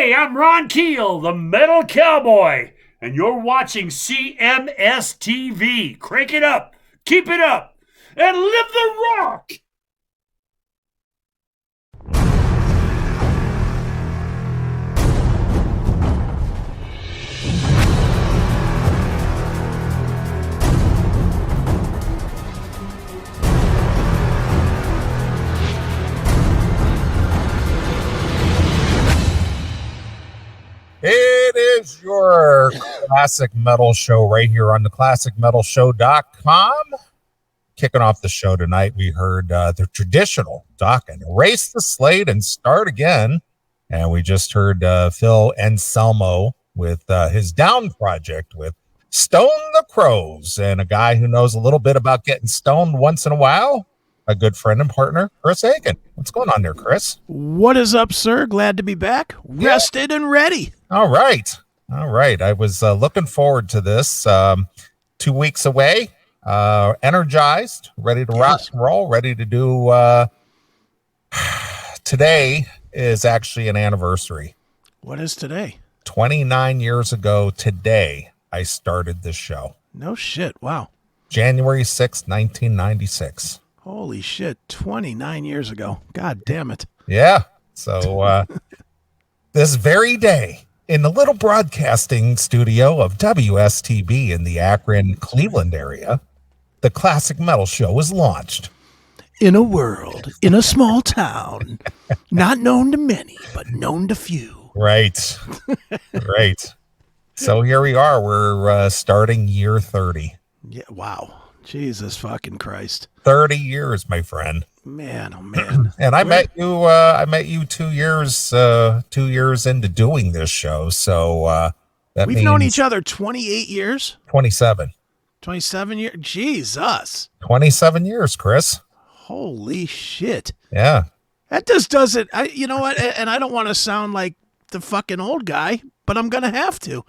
Hey, I'm Ron Keel, the Metal Cowboy, and you're watching CMS TV. Crank it up, keep it up, and live the rock! It is your classic metal show right here on the classicmetalshow.com. Kicking off the show tonight, we heard the traditional Dokken Erase the Slate and Start Again. And we just heard Phil Anselmo with his Down project with Stone the Crows, and a guy who knows a little bit about getting stoned once in a while, a good friend and partner, Chris Aiken. What's going on there, Chris? What is up, sir? Glad to be back. Rested and ready. All right. I was looking forward to this. 2 weeks away, energized, ready to rock and roll, ready to do. Today is actually an anniversary. What is today? 29 years ago today, I started this show. No shit. Wow. January 6th, 1996. Holy shit. 29 years ago. God damn it. Yeah. So this very day, in the little broadcasting studio of WSTB in the Akron, Cleveland area, the Classic Metal Show was launched. In a world, in a small town, not known to many, but known to few. Right. Right. So here we are. We're starting year 30. Yeah. Wow. Jesus fucking Christ. 30 years, my friend. Man, oh man. And I met you 2 years into doing this show. So we've known each other 28 years. 27. 27 years. Jesus. 27 years, Chris. Holy shit. Yeah. That just doesn't, you know what? And I don't want to sound like the fucking old guy, but I'm going to have to.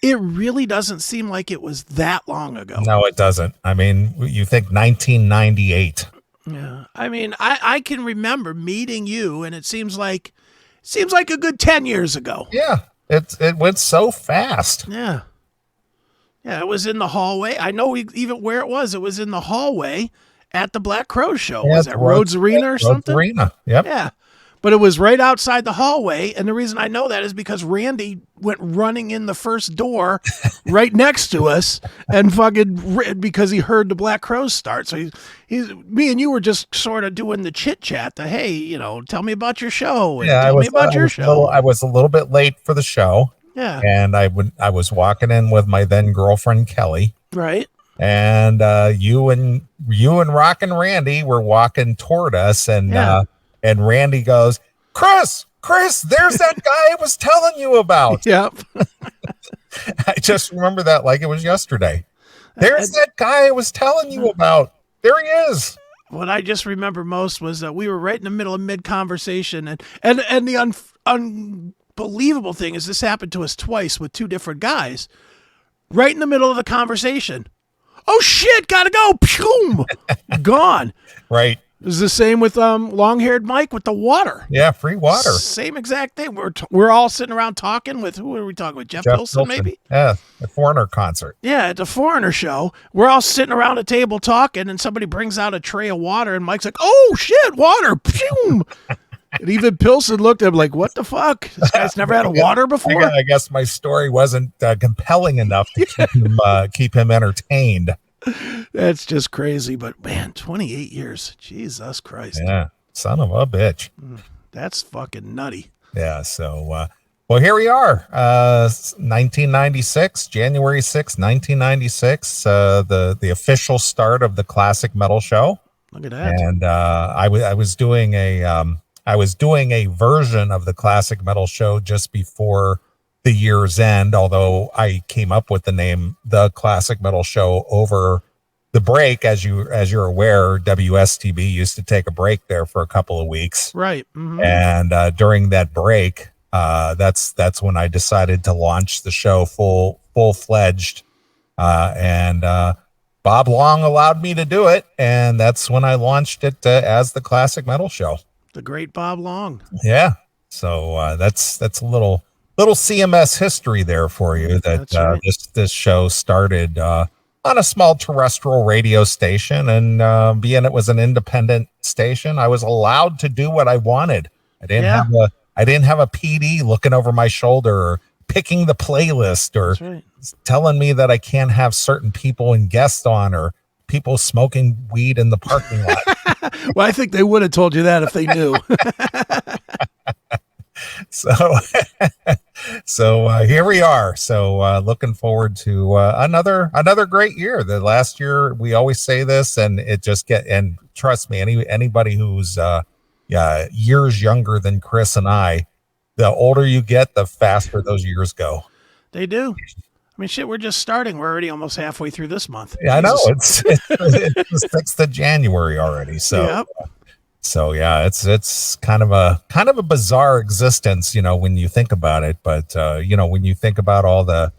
It really doesn't seem like it was that long ago. No, it doesn't. I mean, you think 1998. Yeah. I mean, I can remember meeting you, and it seems like a good 10 years ago. Yeah. It went so fast. Yeah. Yeah, it was in the hallway. I know even where it was. It was in the hallway at the Black Crow show. Yeah, was that Rhodes Arena or something? Rhodes Arena. Yep. Yeah. But it was right outside the hallway, and the reason I know that is because Randy went running in the first door right next to us, and fucking because he heard the Black Crows start. So me and you were just sort of doing the chit chat. The hey, tell me about your show. And tell me about your show. I was a little bit late for the show. Yeah, and I was walking in with my then girlfriend Kelly. Right. And you and Rock and Randy were walking toward us, and. Yeah. And Randy goes, Chris, there's that guy I was telling you about. Yep. I just remember that like it was yesterday. There's that guy I was telling you about. There he is. What I just remember most was that we were right in the middle of mid-conversation. And the unbelievable thing is this happened to us twice with two different guys. Right in the middle of the conversation. Oh, shit, gotta go. Pshum. Gone. Right. It was the same with long-haired Mike with the water. Yeah, free water. Same exact thing. We're all sitting around talking with, who are we talking with? Jeff Pilson, maybe? Yeah, the Foreigner concert. Yeah, at the Foreigner show. We're all sitting around a table talking, and somebody brings out a tray of water, and Mike's like, oh, shit, water. And even Pilson looked at him like, what the fuck? This guy's never had a water before? I guess my story wasn't compelling enough to keep him entertained. That's just crazy, but man, 28 years. Jesus Christ. Yeah, son of a bitch. That's fucking nutty. Yeah, so, well, here we are, 1996, January 6th, 1996, the official start of the Classic Metal Show. Look at that. And I was doing a version of the Classic Metal Show just before the year's end, although I came up with the name The Classic Metal Show over the break. As you're aware, WSTB used to take a break there for a couple of weeks. Right. Mm-hmm. And during that break, that's when I decided to launch the show full-fledged. And Bob Long allowed me to do it, and that's when I launched it as the Classic Metal Show. The great Bob Long. Yeah. So that's a little little CMS history there for you. That That's right. this show started on a small terrestrial radio station, and being it was an independent station, I was allowed to do what I wanted. I didn't have a PD looking over my shoulder or picking the playlist or That's right. telling me that I can't have certain people and guests on or people smoking weed in the parking lot. Well, I think they would have told you that if they knew. So here we are. So looking forward to another great year. The last year, we always say this, and and trust me, anybody who's years younger than Chris and I, the older you get, the faster those years go. They do. I mean, shit, we're just starting. We're already almost halfway through this month. Yeah, Jesus. I know. It's the 6th of January already. So, yep. So yeah, it's kind of a bizarre existence, when you think about it. But when you think about all the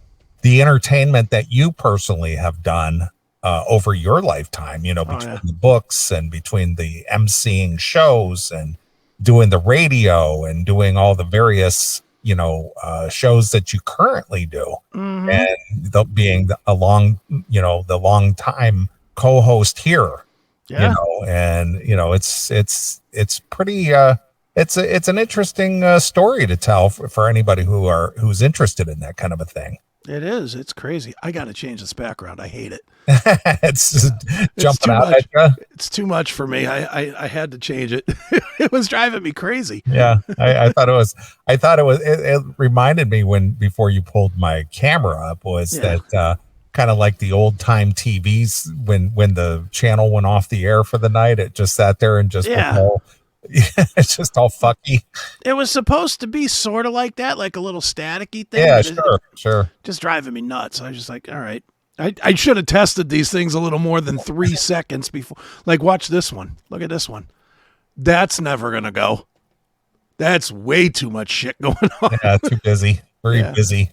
entertainment that you personally have done over your lifetime, between the books and between the emceeing shows and doing the radio and doing all the various shows that you currently do, and being the long time co-host here. Yeah. It's pretty it's an interesting story to tell for anybody who's interested in that kind of a thing. It is. It's crazy. I got to change this background. I hate it. It's just jumping out at you. It's too much for me. I had to change it. It was driving me crazy. Yeah. I thought it reminded me before you pulled my camera up that kind of like the old time TVs when the channel went off the air for the night, it just sat there and just it's just all fucky. It was supposed to be sort of like that, like a little staticky thing. Yeah, sure. Just driving me nuts. I was just like, all right. I should have tested these things a little more than 3 seconds before. Like, watch this one. Look at this one. That's never going to go. That's way too much shit going on. Yeah, too busy. Very busy.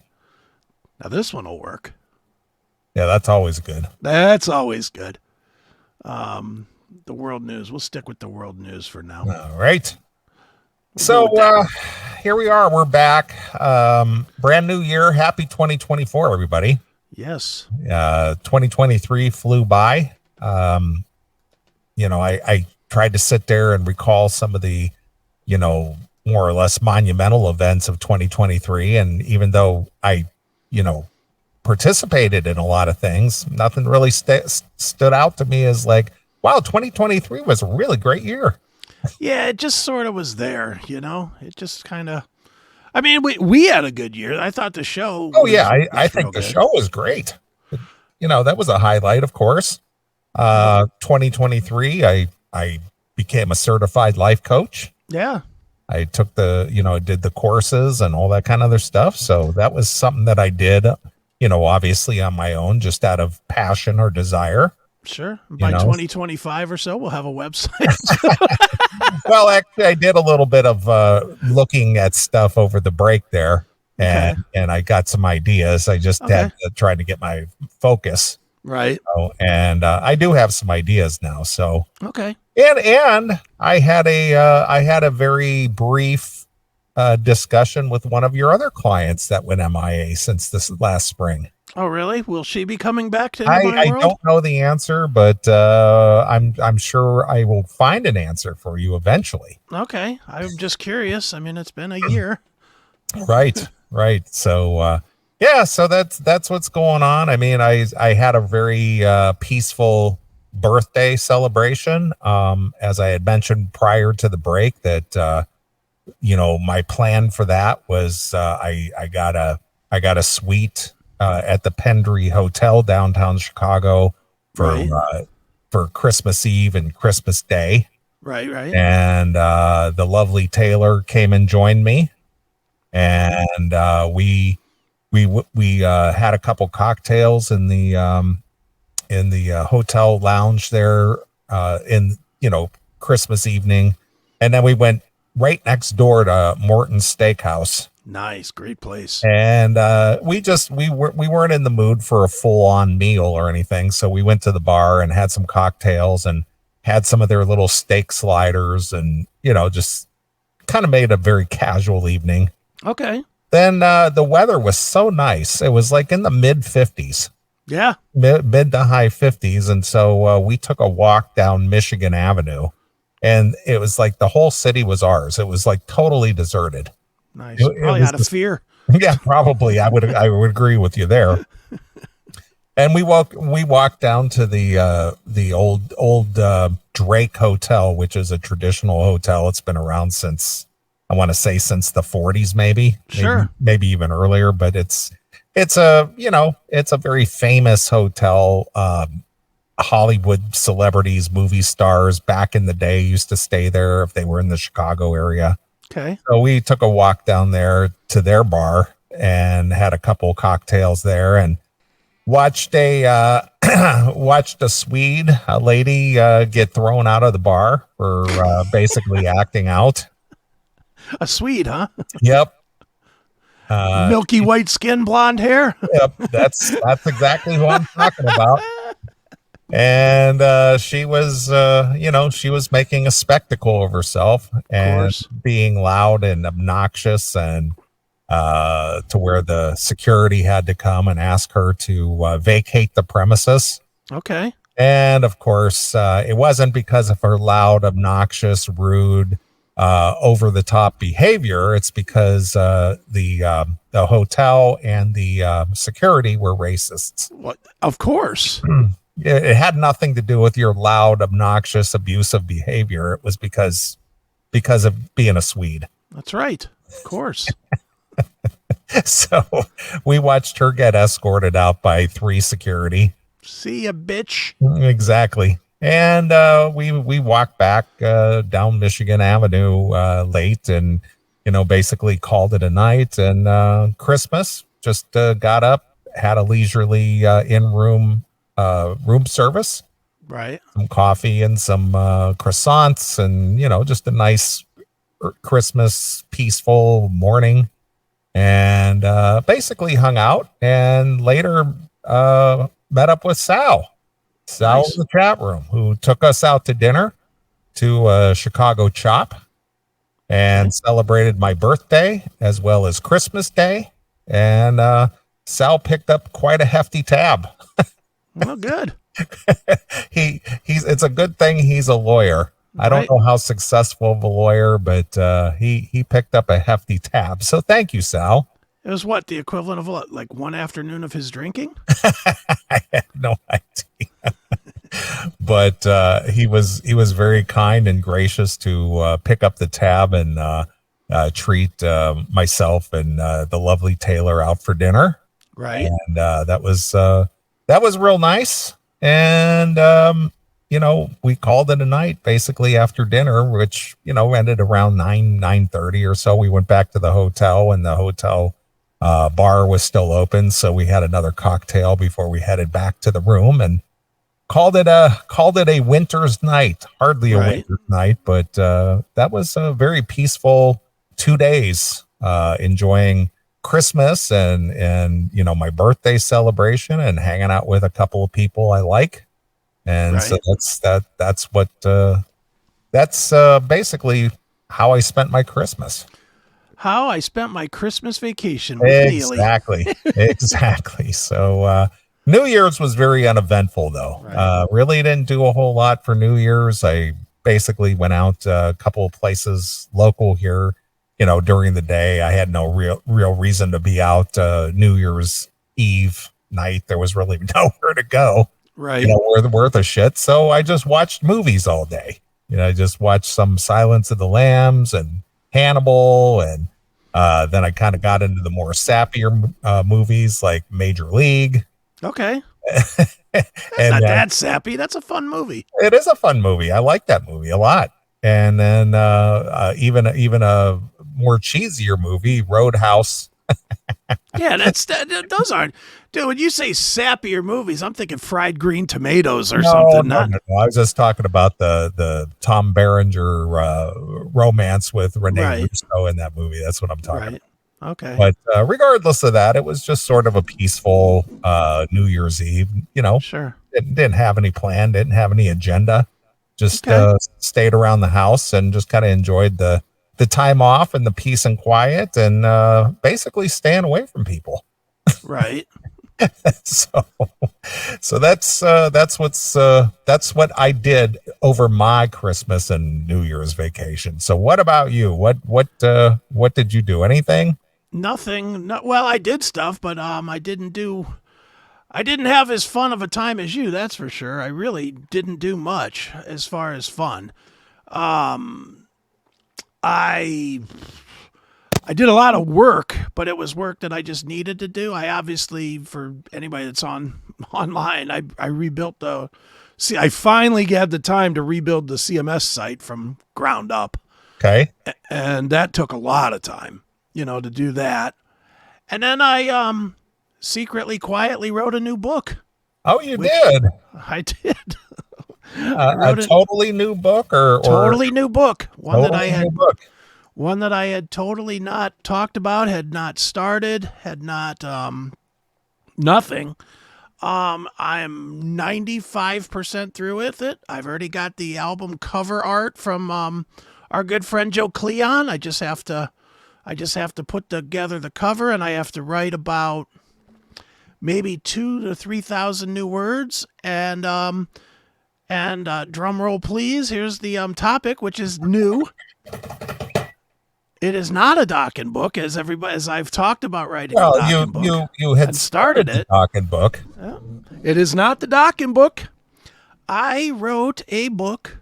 Now this one will work. Yeah, that's always good. That's always good. The world news. We'll stick with the world news for now. All right. So here we are. We're back. Brand new year. Happy 2024, everybody. Yes. 2023 flew by. I tried to sit there and recall some of the, more or less monumental events of 2023. And even though I, participated in a lot of things, nothing really stood out to me as like, wow, 2023 was a really great year. Yeah, it just sort of was there, It just kind of, I mean, we had a good year. I thought the show. I think the show was great. That was a highlight, of course. 2023, I became a certified life coach. Yeah. I took did the courses and all that kind of other stuff. So that was something that I did, obviously on my own, just out of passion or desire. Sure. By 2025 or so, we'll have a website. Well, actually, I did a little bit of looking at stuff over the break there, and I got some ideas. I just had to try to get my focus. Right. And I do have some ideas now. So okay. And I had a very brief discussion with one of your other clients that went MIA since this last spring. Oh, really? Will she be coming back to I don't know the answer, but I'm sure I will find an answer for you eventually. Okay. I'm just curious. I mean, it's been a year. Right. So so that's what's going on. I mean, I had a very peaceful birthday celebration. As I had mentioned prior to the break, that my plan for that was I got a suite at the Pendry Hotel downtown Chicago for Christmas Eve and Christmas Day. Right. And the lovely Taylor came and joined me, and we had a couple cocktails in the hotel lounge there in Christmas evening, and then we went right next door to Morton's Steakhouse. Nice, great place. And we weren't in the mood for a full-on meal or anything, so we went to the bar and had some cocktails and had some of their little steak sliders, and just kind of made a very casual evening. Okay. Then the weather was so nice. It was like in the mid 50s. Yeah. Mid to high 50s. And so we took a walk down Michigan Avenue, and it was like the whole city was ours. It was like totally deserted. Nice. Probably out of fear. Yeah, probably. I would agree with you there. And we walked down to the old Drake Hotel, which is a traditional hotel. It's been around since, I want to say, since the 40s, maybe. Sure. Maybe even earlier, but it's a very famous hotel. Hollywood celebrities, movie stars back in the day used to stay there if they were in the Chicago area. Okay. So we took a walk down there to their bar and had a couple cocktails there and watched a Swede, a lady, get thrown out of the bar for basically acting out. A Swede, huh? Yep. Milky white skin, blonde hair. Yep, that's exactly what I'm talking about. And she was making a spectacle of herself and being loud and obnoxious, and to where the security had to come and ask her to vacate the premises. Okay. And of course, it wasn't because of her loud, obnoxious, rude, over the top behavior. It's because the hotel and the security were racists. What? Of course. It had nothing to do with your loud, obnoxious, abusive behavior. It was because of being a Swede. That's right. Of course. So we watched her get escorted out by 3 security. See ya, bitch. Exactly. And we walked back down Michigan Avenue late, and basically called it a night. And Christmas, just got up, had a leisurely in-room room service, right? Some coffee and some croissants, and just a nice Christmas peaceful morning, and basically hung out, and later met up with Sal Nice. in the chat room, who took us out to dinner to Chicago Chop, and celebrated my birthday as well as Christmas Day. And Sal picked up quite a hefty tab. Well, good. It's a good thing he's a lawyer. I don't know how successful of a lawyer, but he picked up a hefty tab. So thank you, Sal. It was what, the equivalent of what, like one afternoon of his drinking? I have no idea. But he was very kind and gracious to pick up the tab and treat myself and the lovely Taylor out for dinner. Right. And that was real nice. And we called it a night basically after dinner, which ended around 9:30 or so. We went back to the hotel, and the hotel bar was still open, so we had another cocktail before we headed back to the room, and called it a winter's night. Hardly a winter's night, but that was a very peaceful 2 days, enjoying Christmas and my birthday celebration, and hanging out with a couple of people I like. And so that's basically how I spent my Christmas. How I spent my Christmas vacation with Neeley. Exactly. So New Year's was very uneventful, though. Right. Really didn't do a whole lot for New Year's. I basically went out a couple of places local here, during the day. I had no real reason to be out New Year's Eve night. There was really nowhere to go. Right. Worth a shit. So I just watched movies all day. I just watched some Silence of the Lambs and Hannibal, and then I kind of got into the more sappier movies like Major League. Okay. And not that sappy. That's a fun movie. It is a fun movie. I like that movie a lot. And then even a more cheesier movie, Roadhouse. Yeah, those aren't. Dude, when you say sappier movies, I'm thinking Fried Green Tomatoes or something. No. I was just talking about the Tom Berenger romance with Renee Russo in that movie. That's what I'm talking about. Okay. But regardless of that, it was just sort of a peaceful New Year's Eve. Sure. Didn't have any plan, didn't have any agenda. Just stayed around the house and just kind of enjoyed the the time off and the peace and quiet, and basically staying away from people. Right. so that's what I did over my Christmas and New Year's vacation. So what about you? What did you do? Anything? Nothing. Well, I did stuff, but I didn't have as fun of a time as you, that's for sure. I really didn't do much as far as fun. I did a lot of work, but it was work that I just needed to do. I obviously, for anybody that's online, I rebuilt I finally had the time to rebuild the CMS site from ground up. Okay. And that took a lot of time, to do that. And then I secretly, quietly wrote a new book. Oh, you did? I did. A totally new book or totally new book. One totally that I had totally not talked about, had not started, had not nothing. I'm 95% through with it. I've already got the album cover art from our good friend Joe Cleon. I just have to put together the cover, and I have to write about maybe 2,000 to 3,000 new words. And drum roll, please. Here's the topic, which is new. It is not a Dockin book, as I've talked about writing a Dockin book. You had started it. Dockin book. Yeah. It is not the Dockin book. I wrote a book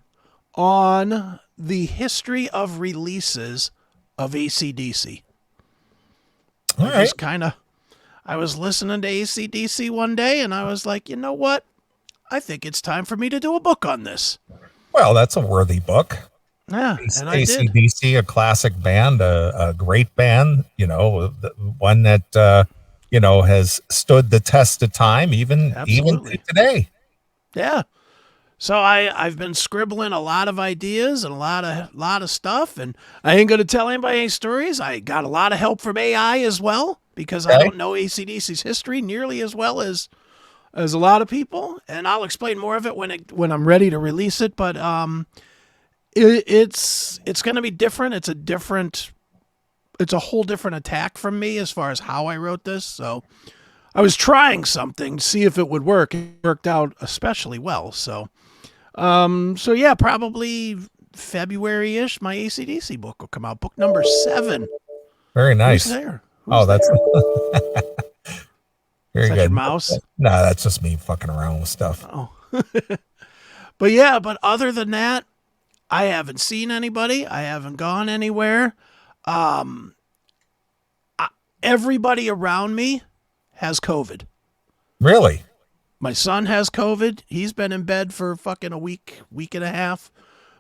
on the history of releases of AC/DC. All right. I was listening to AC/DC one day, and I was like, you know what? I think it's time for me to do a book on this. Well, that's a worthy book. Yeah, and I did. AC/DC, a classic band, a great band, one that, has stood the test of time, even to today. Yeah. So I've been scribbling a lot of ideas and a lot of stuff, and I ain't going to tell anybody any stories. I got a lot of help from AI as well, because I don't know AC/DC's history nearly as well as a lot of people, and I'll explain more of it when I'm ready to release it. But it's going to be different. It's a whole different attack from me as far as how I wrote this. So I was trying something to see if it would work. It worked out especially well. So yeah, probably February-ish, my AC/DC book will come out. Book number 7. Very nice. Who's there? That's very good. Your mouse? No, that's just me fucking around with stuff. Oh. But other than that, I haven't seen anybody. I haven't gone anywhere. Everybody around me has COVID. Really? My son has COVID. He's been in bed for fucking a week and a half.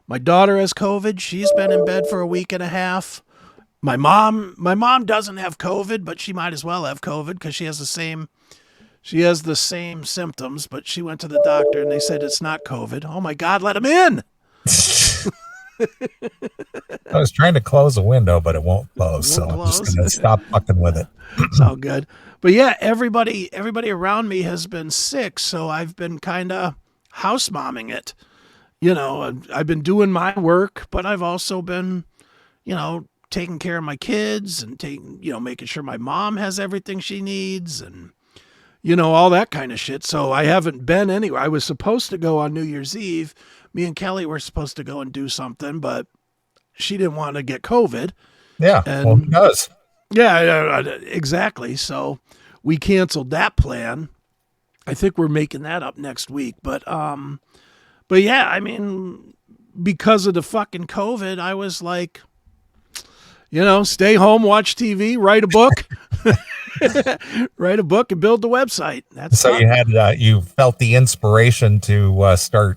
My daughter has COVID. She's been in bed for a week and a half. My mom doesn't have COVID, but she might as well have COVID because she has the same symptoms, but she went to the doctor and they said it's not COVID. Oh my God, let him in. I was trying to close a window, but it won't close. I'm just going to stop fucking with it. It's all good. But yeah, everybody around me has been sick, so I've been kind of house momming it. I've been doing my work, but I've also been, taking care of my kids and making sure my mom has everything she needs and, all that kind of shit. So I haven't been anywhere. I was supposed to go on New Year's Eve. Me and Kelly were supposed to go and do something, but she didn't want to get COVID. Yeah, well, who does? Yeah, exactly. So we canceled that plan. I think we're making that up next week. But yeah, I mean, because of the fucking COVID, I was like, stay home, watch TV, write a book, write a book, and build the website. So you felt the inspiration to start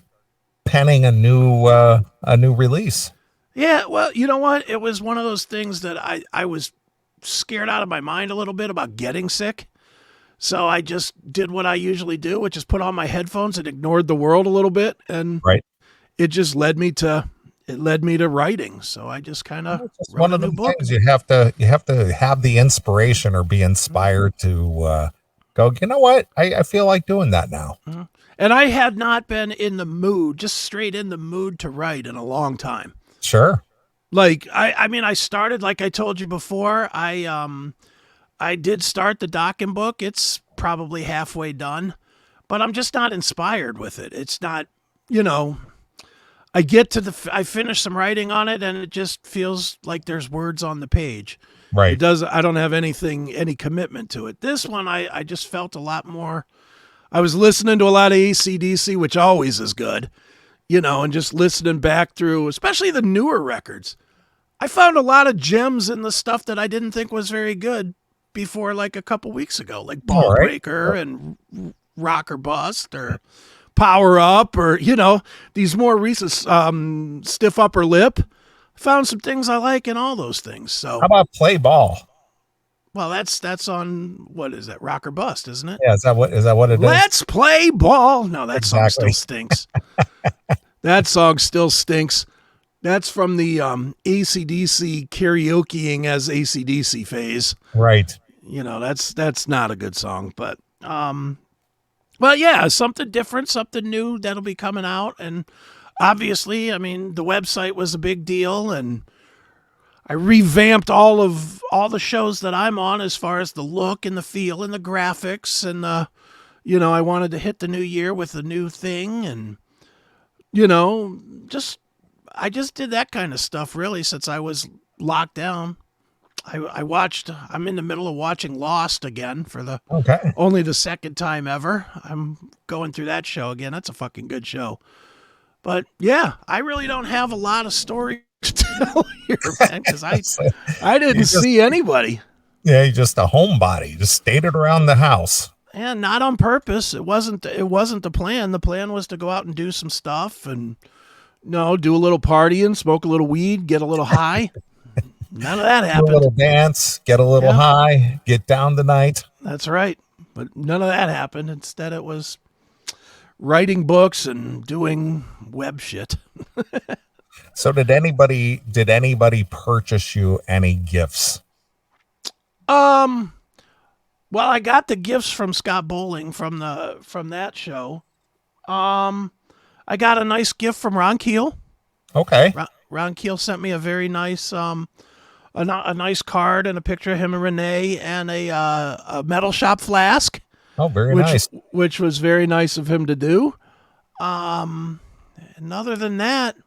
penning a new release. Yeah, well, you know what? It was one of those things that I was scared out of my mind a little bit about getting sick. So I just did what I usually do, which is put on my headphones and ignored the world a little bit. And it just led me to writing. So I just kind of wrote one of the things you have to have the inspiration or be inspired to go, you know what? I feel like doing that now. Mm-hmm. And I had not been in the mood, just straight in the mood to write in a long time. Sure. Like I mean, I started, like I told you before. I did start the Dokken book. It's probably halfway done, but I'm just not inspired with it. It's not, you know. I get to I finish some writing on it, and it just feels like there's words on the page. Right. It does. I don't have any commitment to it. This one, I just felt a lot more. I was listening to a lot of AC/DC, which always is good, you know, and just listening back through, especially the newer records. I found a lot of gems in the stuff that I didn't think was very good before, like a couple weeks ago, like Ball Breaker and Rock or Bust or Power Up, or, you know, these more recent Stiff Upper Lip. Found some things I like in all those things. So how about Play Ball? Well, that's on, what is that, Rock or Bust, isn't it? Yeah, is that what it is? Let's play ball. No, that song still stinks. That song still stinks. That's from the AC/DC karaokeing as AC/DC phase. Right. You know, that's not a good song, but well, yeah, something different, something new that'll be coming out. And obviously, I mean, the website was a big deal, and I revamped all the shows that I'm on as far as the look and the feel and the graphics, and you know, I wanted to hit the new year with a new thing, and you know, I just did that kind of stuff really since I was locked down. I'm in the middle of watching Lost again for only the second time ever. I'm going through that show again. That's a fucking good show. But yeah, I really don't have a lot of story to tell here, man, because I didn't see anybody. Yeah, you're just a homebody. You just stayed around the house. And not on purpose. It wasn't the plan. The plan was to go out and do some stuff and do a little partying, smoke a little weed, get a little high. None of that happened. Do a little dance, get a little high, get down tonight. That's right. But none of that happened. Instead, it was writing books and doing web shit. So did anybody purchase you any gifts? Well, I got the gifts from Scott Bowling from that show. I got a nice gift from Ron Keel. Okay. Ron Keel sent me a very nice a nice card and a picture of him and Renee and a metal shop flask. Oh, very nice. Which was very nice of him to do. And other than that,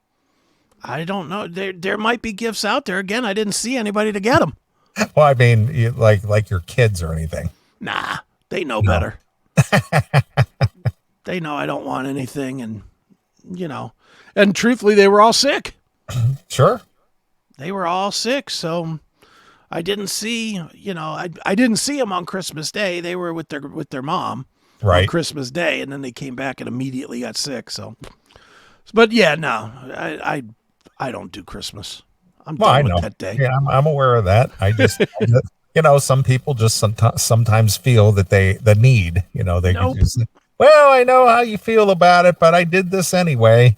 I don't know. There might be gifts out there. Again, I didn't see anybody to get them. Well, I mean, like your kids or anything. Nah, they know better. They know I don't want anything, and and truthfully, they were all sick. Sure. They were all sick, so I didn't see, I didn't see them on Christmas Day. They were with their mom on Christmas Day, and then they came back and immediately got sick. So, but yeah, no, I don't do Christmas. I'm done with that day. Yeah, I'm aware of that. I just, some people just sometimes feel that the need, they could just, well, I know how you feel about it, but I did this anyway.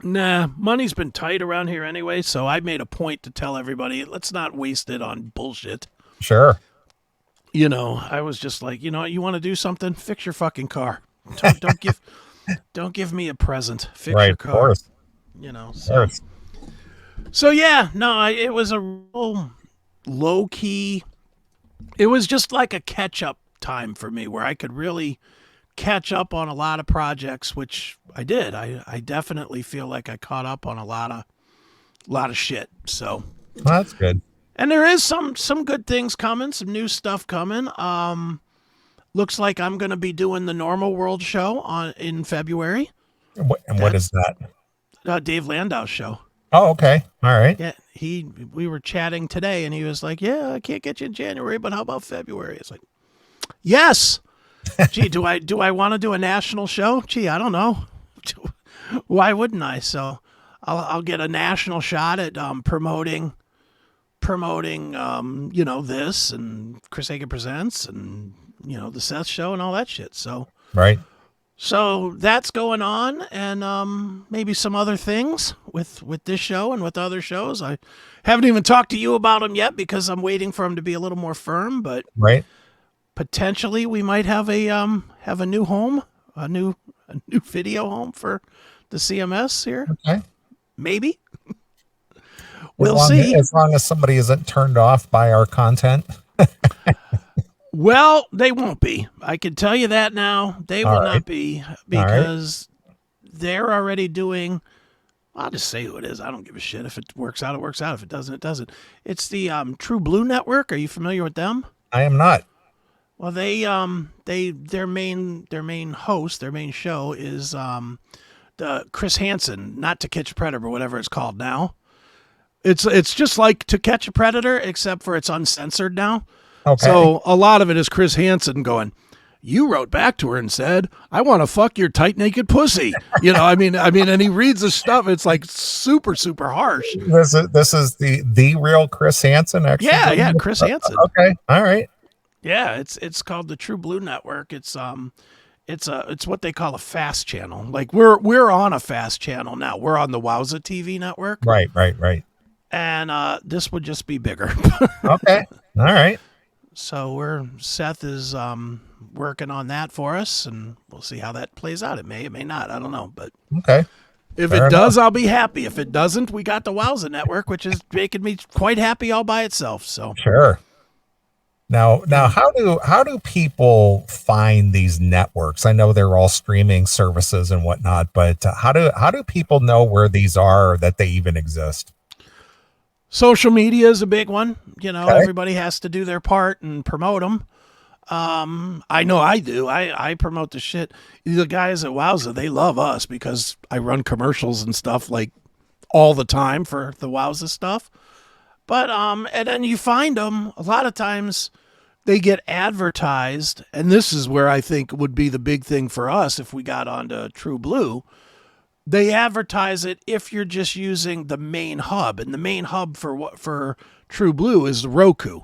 Nah, money's been tight around here anyway, so I made a point to tell everybody, let's not waste it on bullshit. Sure. I was just like, you want to do something? Fix your fucking car. Don't give me a present. Fix your car. Of course. So yeah, no, it was a real low key. It was just like a catch up time for me where I could really catch up on a lot of projects, which I did. I definitely feel like I caught up on a lot of shit. So that's good. And there is some good things coming, some new stuff coming. Looks like I'm going to be doing the Normal World show in February. What is that? Dave Landau's show. Oh, okay. All right. Yeah, we were chatting today, and he was like, "Yeah, I can't get you in January, but how about February?" It's like, "Yes." Gee, do I want to do a national show? Gee, I don't know. Why wouldn't I? So I'll get a national shot at promoting this and Chris Hagen Presents and the Seth Show and all that shit. So So that's going on, and maybe some other things with this show and with other shows. I haven't even talked to you about them yet because I'm waiting for them to be a little more firm. But potentially we might have a new home, a new video home for the CMS here. Okay, maybe. We'll see. As long as somebody isn't turned off by our content. Well, they won't be. I can tell you that now. They will not be, because they're already doing. I'll just say who it is. I don't give a shit. If it works out, it works out. If it doesn't, it doesn't. It's the True Blue Network. Are you familiar with them? I am not. Well, their main host, their main show is the Chris Hansen, Not to Catch a Predator, or whatever it's called now. It's just like To Catch a Predator, except for it's uncensored now. Okay. So a lot of it is Chris Hansen going, you wrote back to her and said, I want to fuck your tight naked pussy. I mean, and he reads the stuff. It's like super, super harsh. This is the real Chris Hansen, actually. Yeah, Chris Hansen. Okay. All right. Yeah, it's called the True Blue Network. It's what they call a fast channel. Like we're on a fast channel now. We're on the Wowza TV network. Right. And this would just be bigger. Okay. All right. So Seth is working on that for us, and we'll see how that plays out. It may not. I don't know, but okay. If it does, I'll be happy. If it doesn't, we got the Wowza network, which is making me quite happy all by itself. So sure. Now, how do people find these networks? I know they're all streaming services and whatnot, but how do people know where these are, or that they even exist? Social media is a big one. Okay. Everybody has to do their part and promote them. I know I do. I promote the shit. The guys at Wowza, they love us because I run commercials and stuff like all the time for the Wowza stuff. But and then you find them a lot of times. They get advertised, and this is where I think would be the big thing for us if we got onto True Blue. They advertise it if you're just using the main hub, and the main hub for True Blue is the Roku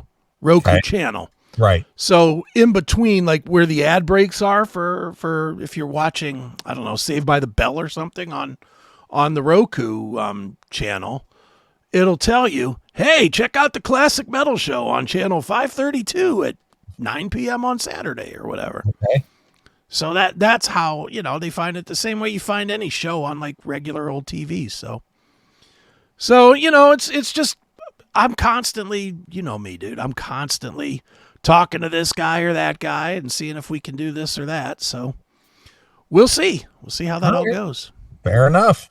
channel. Right. So in between, like where the ad breaks are for if you're watching, I don't know, Saved by the Bell or something on the Roku channel, it'll tell you, hey, check out the Classic Metal Show on channel 532 at 9 p.m. on Saturday or whatever. Okay. So that's how, they find it the same way you find any show on like regular old TV. So it's just, I'm constantly, me, dude, I'm constantly talking to this guy or that guy and seeing if we can do this or that. So we'll see. We'll see how that all goes. Fair enough.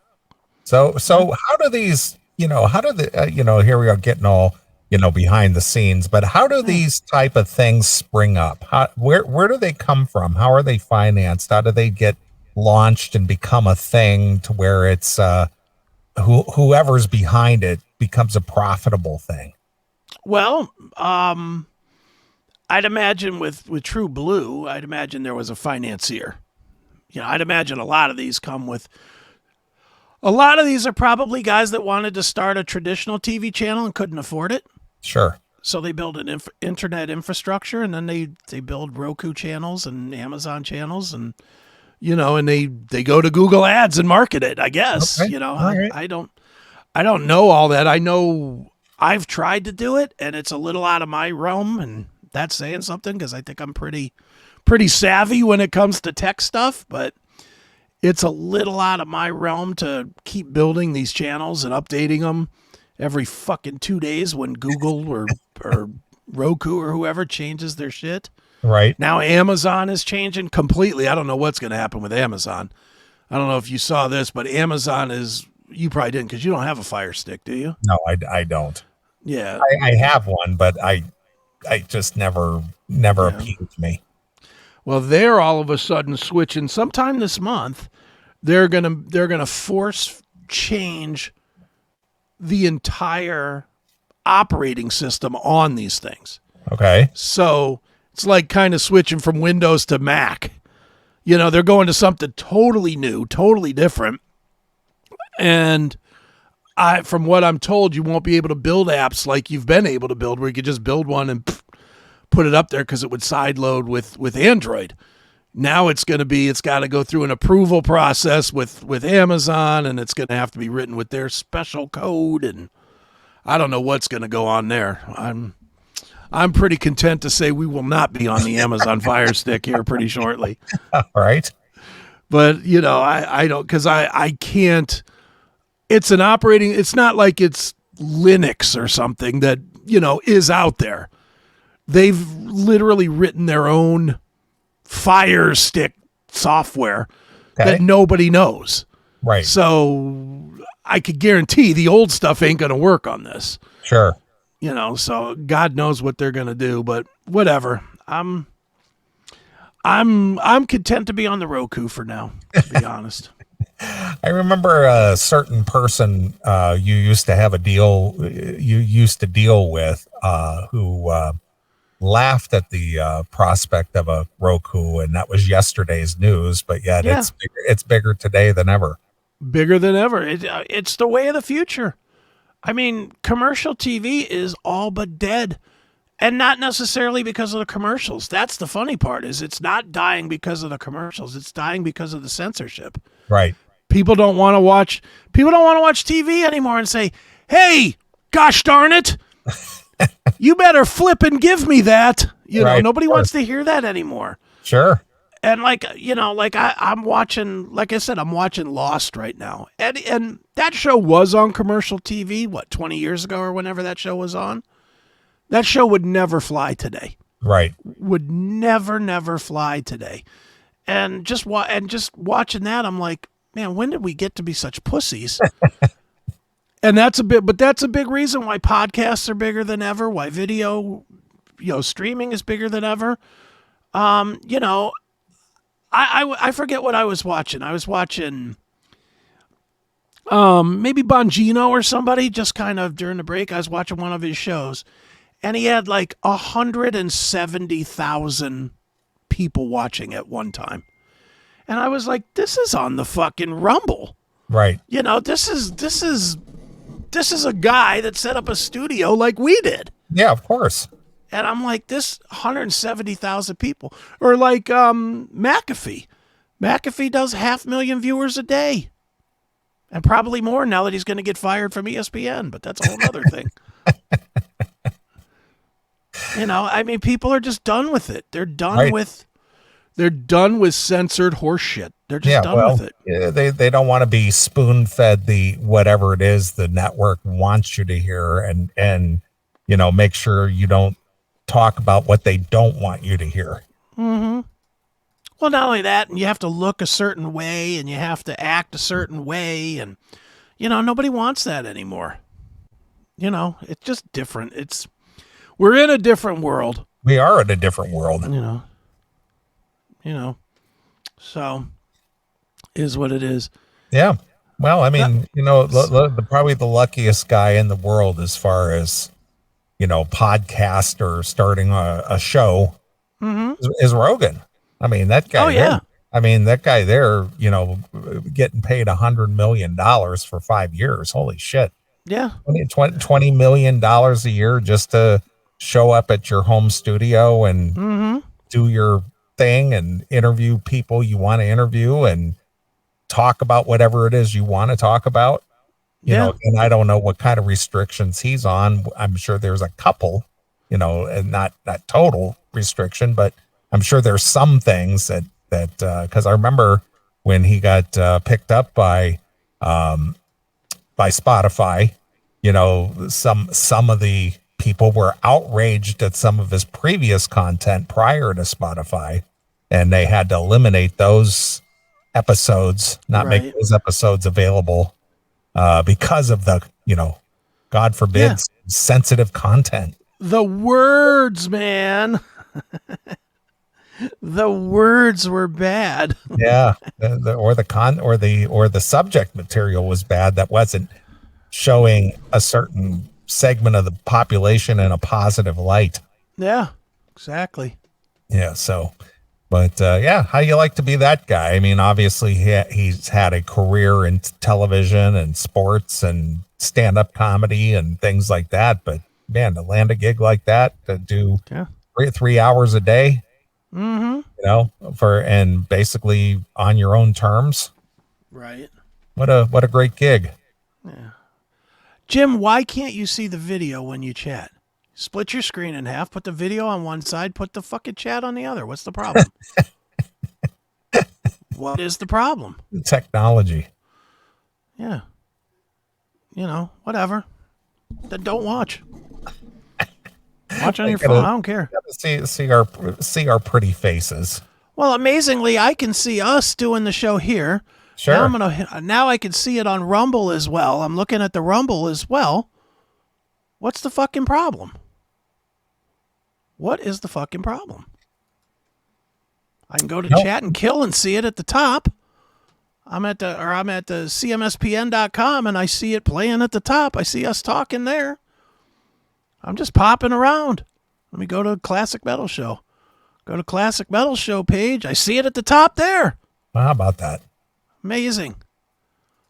So how do these, here we are getting all, behind the scenes, but how do these type of things spring up? Where do they come from? How are they financed? How do they get launched and become a thing to where it's, whoever's behind it becomes a profitable thing? Well, I'd imagine with True Blue, I'd imagine there was a financier. I'd imagine a lot of these are probably guys that wanted to start a traditional TV channel and couldn't afford it. Sure. So they build an internet infrastructure, and then they build Roku channels and Amazon channels, and and they go to Google Ads and market it, I guess. Okay. Right. I don't know all that. I know I've tried to do it, and it's a little out of my realm, and that's saying something because I think I'm pretty savvy when it comes to tech stuff, but it's a little out of my realm to keep building these channels and updating them every fucking 2 days when Google or Roku or whoever changes their shit. Right. Now Amazon is changing completely. I don't know what's going to happen with Amazon. I don't know if you saw this, but Amazon you probably didn't because you don't have a Fire Stick, do you? No, I don't. Yeah. I have one, but I just never appealed to me. Well, they're all of a sudden switching. Sometime this month, they're gonna force change the entire operating system on these things. Okay. So it's like kind of switching from Windows to Mac. They're going to something totally new, totally different. And from what I'm told, you won't be able to build apps like you've been able to build, where you could just build one and put it up there because it would sideload with Android. Now it's got to go through an approval process with Amazon, and it's going to have to be written with their special code, and I don't know what's going to go on there. I'm pretty content to say we will not be on the Amazon Fire Stick here pretty shortly. All right. But, I don't, because I can't, it's not like it's Linux or something that, is out there. They've literally written their own Fire Stick software that nobody knows. Right. So I could guarantee the old stuff ain't going to work on this. Sure. So God knows what they're going to do, but whatever. I'm content to be on the Roku for now, to be honest. I remember a certain person you used to deal with who laughed at the prospect of a Roku, and that was yesterday's news, but yet it's bigger today than ever. Bigger than ever. It's the way of the future. I mean, commercial TV is all but dead. And not necessarily because of the commercials. That's the funny part, is it's not dying because of the commercials. It's dying because of the censorship. Right. People don't want to watch TV anymore and say, hey, gosh darn it, you better flip and give me that. Nobody wants to hear that anymore. Sure. And I'm watching Lost right now. And that show was on commercial TV, 20 years ago or whenever that show was on? That show would never fly today. Right. Would never fly today. And just watching that, I'm like, man, when did we get to be such pussies? And that's a big reason why podcasts are bigger than ever, why video, streaming is bigger than ever. I forget what I was watching. I was watching maybe Bongino or somebody, just kind of during the break. I was watching one of his shows, and he had 170,000 people watching at one time. And I was like, this is on the fucking Rumble. Right. This is a guy that set up a studio like we did. Yeah, of course. And I'm like, this 170,000 people. Or like McAfee. McAfee does 500,000 viewers a day. And probably more now that he's going to get fired from ESPN. But that's a whole other thing. People are just done with it. They're done with censored horse shit. They're just done with it. Yeah, they don't want to be spoon-fed the whatever it is the network wants you to hear, and make sure you don't talk about what they don't want you to hear. Mm-hmm. Well, not only that, and you have to look a certain way, and you have to act a certain way, and nobody wants that anymore. It's just different. We're in a different world. We are in a different world. So is what it is. Yeah. Well, probably the luckiest guy in the world as far as, podcast or starting a show is Rogan. I mean, that guy. Oh, yeah. That guy there, getting paid $100 million for 5 years. Holy shit. Yeah. $20 million a year just to show up at your home studio and do your thing and interview people you want to interview and talk about whatever it is you want to talk about. And I don't know what kind of restrictions he's on. I'm sure there's a couple, and not total restriction, but I'm sure there's some things that because I remember when he got picked up by Spotify, some of the people were outraged at some of his previous content prior to Spotify, and they had to eliminate those episodes, not make those episodes available because of the, God forbid, sensitive content. The words, man. The words were bad. Yeah, or the subject material was bad that wasn't showing a certain segment of the population in a positive light. Yeah, exactly. Yeah, so, but how you like to be that guy? I mean, obviously he's had a career in television and sports and stand-up comedy and things like that, but man, to land a gig like that, to do 3 hours a day, and basically on your own terms. Right. What a great gig. Yeah. Jim, why can't you see the video when you chat? Split your screen in half, put the video on one side, put the fucking chat on the other. What's the problem? What is the problem? Technology. Yeah. Whatever. Then don't watch. Watch on your phone. I don't care. See our pretty faces. Well, amazingly, I can see us doing the show here. Sure. Now I can see it on Rumble as well. I'm looking at the Rumble as well. What's the fucking problem? What is the fucking problem? I can go to Chat and Kill and see it at the top. I'm at the CMSPN.com and I see it playing at the top. I see us talking there. I'm just popping around. Let me go to Classic Metal Show. Go to Classic Metal Show page. I see it at the top there. How about that? Amazing.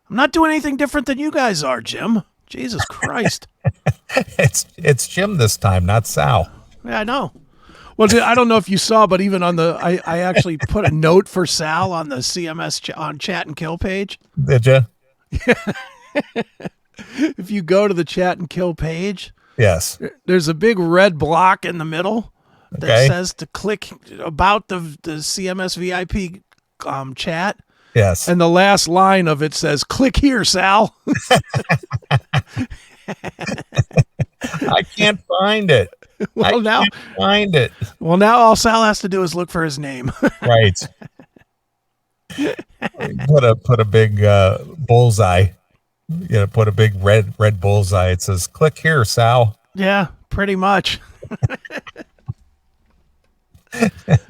I'm not doing anything different than you guys are, Jim. Jesus Christ. It's Jim this time, not Sal. Yeah, I know. Well, I don't know if you saw, but even on I actually put a note for Sal on the CMS on Chat and Kill page. Did you? If you go to the Chat and Kill page, yes, there's a big red block in the middle that says to click about the CMS VIP chat. Yes, and the last line of it says, "Click here, Sal." I can't find it. Can't find it. Well, now all Sal has to do is look for his name. Right. Put a big bullseye. Put a big red bullseye. It says, "Click here, Sal." Yeah, pretty much.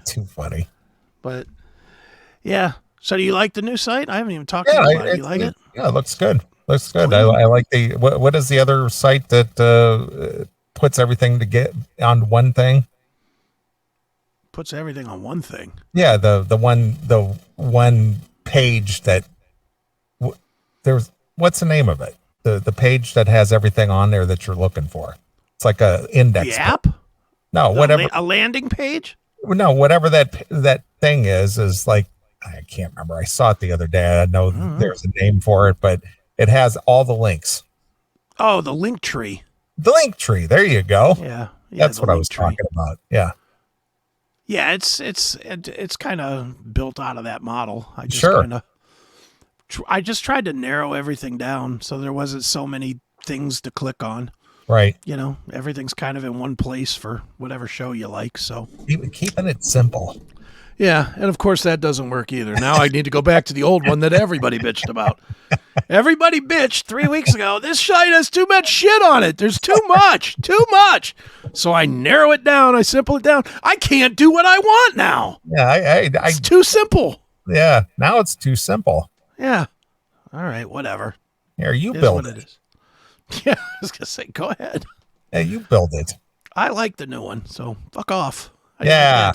Too funny. But yeah. So do you like the new site? I haven't even talked about it. You like it? Yeah, it looks good. Looks good. I like the what is the other site that puts everything to get on one thing? Puts everything on one thing. Yeah, the one page that there's what's the name of it? The page that has everything on there that you're looking for. It's like a index. The app? No, whatever. A landing page? No, whatever that thing is like I can't remember. I saw it the other day. I know there's a name for it, but it has all the links. Oh, the link tree. The link tree. There you go. Yeah, that's what I was talking about. Yeah. Yeah, it's kind of built out of that model. I just tried to narrow everything down so there wasn't so many things to click on. Right. Everything's kind of in one place for whatever show you like. So keeping it simple. Yeah, and of course that doesn't work either. Now I need to go back to the old one that everybody bitched about. Everybody bitched 3 weeks ago. This site has too much shit on it. There's too much. So I narrow it down. I simple it down. I can't do what I want now. Yeah, it's too simple. Yeah, now it's too simple. Yeah. All right, whatever. Here, you build it. Is. Yeah, I was gonna say, go ahead. Yeah, you build it. I like the new one, so fuck off. Yeah.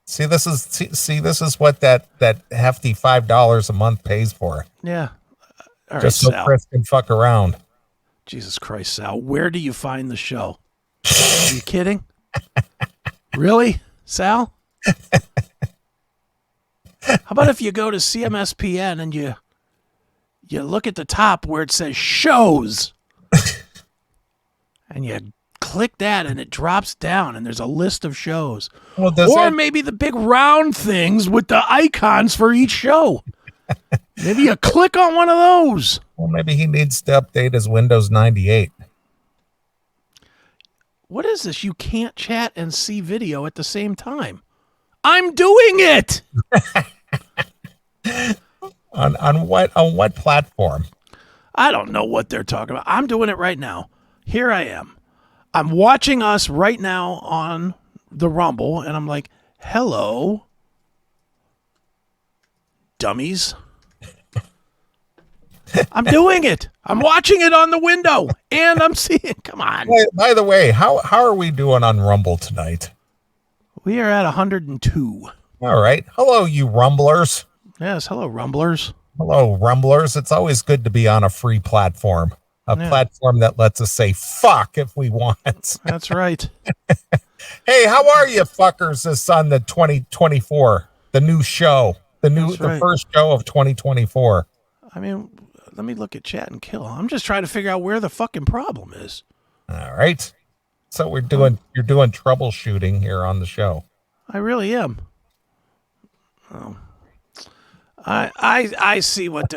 See, this is what that hefty $5 a month pays for. Yeah. All just right, so Chris can fuck around. Jesus Christ, Sal. Where do you find the show? Are you kidding? Really, Sal? How about if you go to CMSPN and you look at the top where it says shows and you click that and it drops down and there's a list of shows. Well, maybe the big round things with the icons for each show. Maybe you click on one of those. Well, maybe he needs to update his Windows 98. What is this? You can't chat and see video at the same time. I'm doing it. On what platform? I don't know what they're talking about. I'm doing it right now. Here I am. I'm watching us right now on the Rumble, and I'm like, hello, dummies. I'm doing it. I'm watching it on the window, and I'm seeing. Come on. By the way, how are we doing on Rumble tonight? We are at 102. All right. Hello, you Rumblers. Yes. Hello, Rumblers. Hello, Rumblers. It's always good to be on a free platform. Platform that lets us say fuck if we want. That's right. Hey, how are you fuckers this on the 2024, the new show, the first show of 2024. I mean, let me look at Chat and Kill. I'm just trying to figure out where the fucking problem is. All right. So you're doing troubleshooting here on the show. I really am. Oh. I see what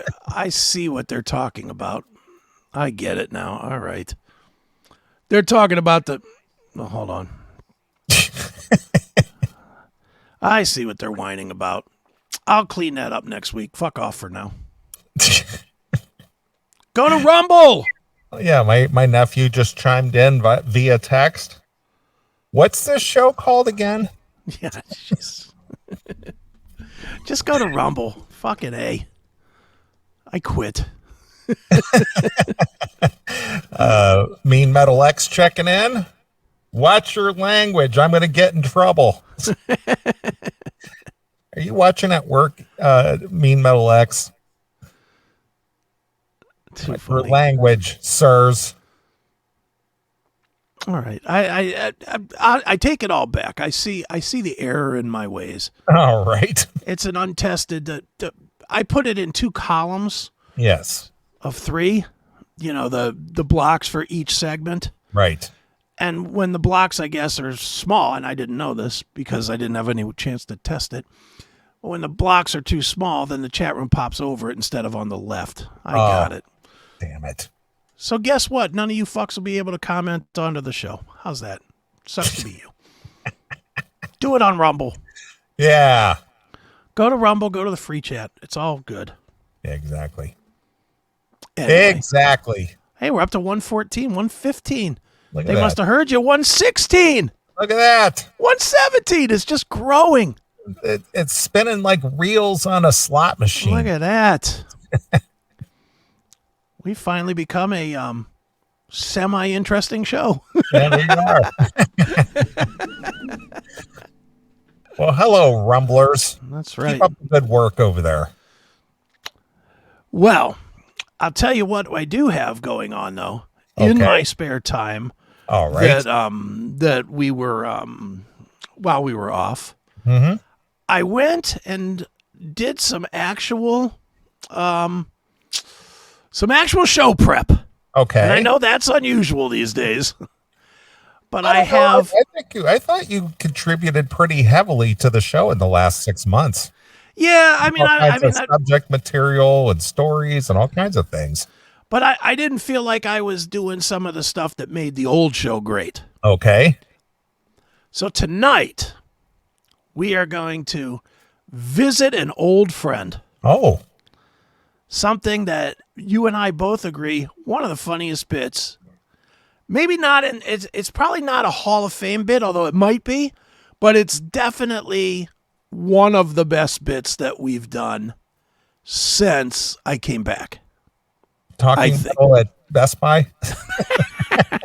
they're talking about. I get it now. All right. They're talking about the... Oh, hold on. I see what they're whining about. I'll clean that up next week. Fuck off for now. Go to Rumble. Yeah, my nephew just chimed in via text. What's this show called again? Yeah, just go to Rumble. Fucking A. I quit. Mean Metal X checking in. Watch your language. I'm going to get in trouble. Are you watching at work, Mean Metal X? Too Watch funny. your language, sirs. All right. I take it all back. I see the error in my ways. All right. It's an untested. I put it in 2 columns. Yes. Of 3. You know, the blocks for each segment. Right. And when the blocks, I guess, are small, and I didn't know this because I didn't have any chance to test it. But when the blocks are too small, then the chat room pops over it instead of on the left. I got it. Damn it. So guess what? None of you fucks will be able to comment under the show. How's that? Sucks to be you. Do it on Rumble. Yeah. Go to Rumble. Go to the free chat. It's all good. Yeah, exactly. Anyway. Exactly. Hey, we're up to 114, 115. Look at They that. must have heard you. 116. Look at that. 117 is just growing. It's spinning like reels on a slot machine. Look at that. We finally become a semi-interesting show. There we are. Well, hello, Rumblers. That's right. Keep up the good work over there. Well, I'll tell you what I do have going on, though, in Okay. my spare time. All right. That we were while we were off. Mm-hmm. I went and did some actual show prep. Okay. And I know that's unusual these days. But I don't know. have I thought you contributed pretty heavily to the show in the last 6 months. yeah, I mean All kinds of I subject material and stories and all kinds of things. but I didn't feel like I was doing some of the stuff that made the old show great. Okay. So tonight we are going to visit an old friend. Oh, Something that you and I both agree, one of the funniest bits. Maybe not it's probably not a Hall of Fame bit, although it might be, but it's definitely one of the best bits that we've done since I came back. talking metal at Best Buy.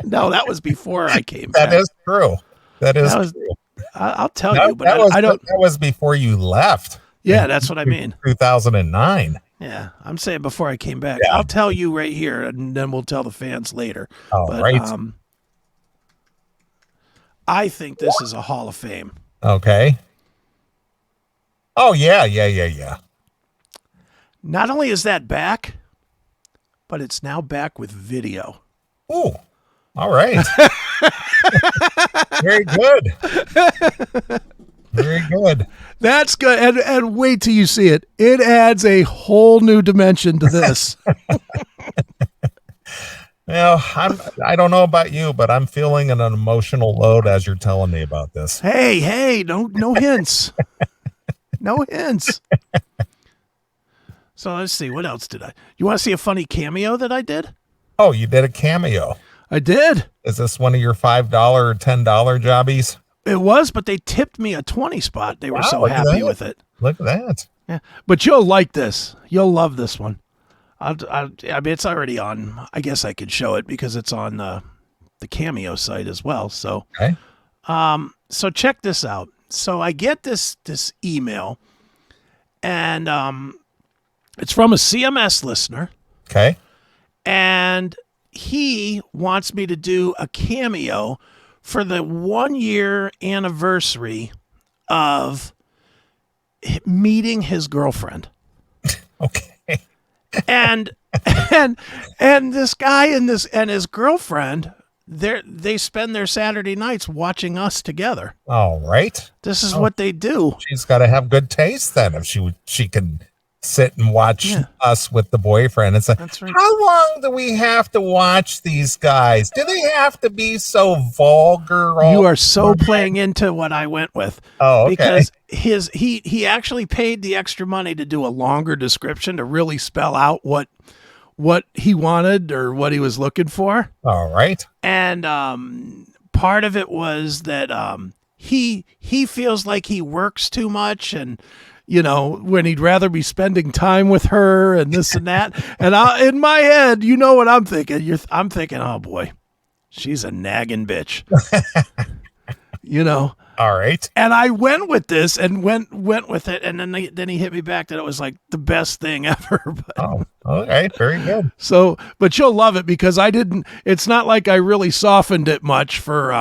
No, that was before I came back. That is true. That is was- true. I'll tell That- you, but that was, I don't. That was before you left. Yeah, that's what I mean. 2009. Yeah, I'm saying before I came back. Yeah. I'll tell you right here, and then we'll tell the fans later. All But right. I think this is a Hall of Fame. Okay. Oh, yeah. Not only is that back, but it's now back with video. Ooh. All right. Very good. Very good. That's good. And wait till you see it. It adds a whole new dimension to this. Well, I don't know about you, but I'm feeling an emotional load as you're telling me about this. Hey, no hints. No hints. So let's see. What else did I? You want to see a funny cameo that I did? Oh, you did a cameo. I did. Is this one of your $5 or $10 jobbies? It was, but they tipped me a 20 spot. They were so look at happy that. with it. Look at that. Yeah, but you'll like this. You'll love this one. I mean, it's already on. I guess I could show it because it's on the Cameo site as well. So, Okay. so check this out. So I get this email, and it's from a CMS listener, Okay. and he wants me to do a cameo for the 1-year anniversary of meeting his girlfriend. Okay. And this guy and his girlfriend, they spend their Saturday nights watching us together. All right. This is what they do. She's got to have good taste then if she can sit and watch us with the boyfriend. It's like, That's right. how long do we have to watch these guys? Do they have to be so vulgar? You are so playing into what I went with. Oh, okay. Because he actually paid the extra money to do a longer description to really spell out what he wanted or what he was looking for. All right. And part of it was that he feels like he works too much, and when he'd rather be spending time with her and this and that. And in my head, you know what I'm thinking? I'm thinking, oh boy, she's a nagging bitch. All right. And I went with this and went with it, and then he hit me back that it was like the best thing ever. But, okay, very good. So, but you'll love it because it's not like I really softened it much for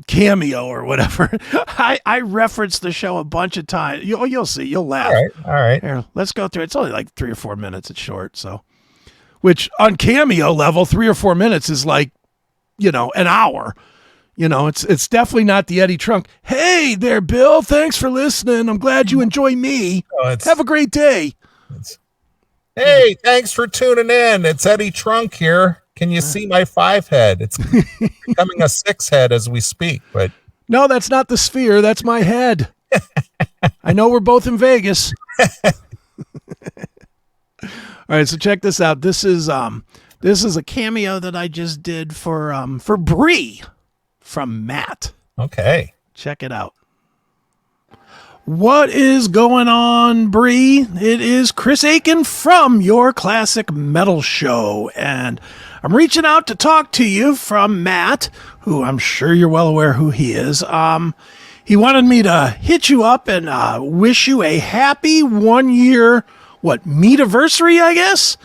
Cameo or whatever. I referenced the show a bunch of times. You'll see. You'll laugh. All right. Here, let's go through it. It's only like 3 or 4 minutes. It's short. So, which on Cameo level, 3 or 4 minutes is like, an hour. It's definitely not the Eddie Trunk. Hey there, Bill. Thanks for listening. I'm glad you enjoy me. Have a great day. Hey, thanks for tuning in. It's Eddie Trunk here. Can you see my 5 head? It's becoming a 6 head as we speak, but no, that's not the sphere. That's my head. I know we're both in Vegas. All right, so check this out. This is a cameo that I just did for Bree from Matt. Okay. Check it out. What is going on, Bree? It is Chris Aiken from Your Classic Metal Show, and I'm reaching out to talk to you from Matt, who I'm sure you're well aware who he is. He wanted me to hit you up and wish you a happy 1 year, meet-iversary, I guess?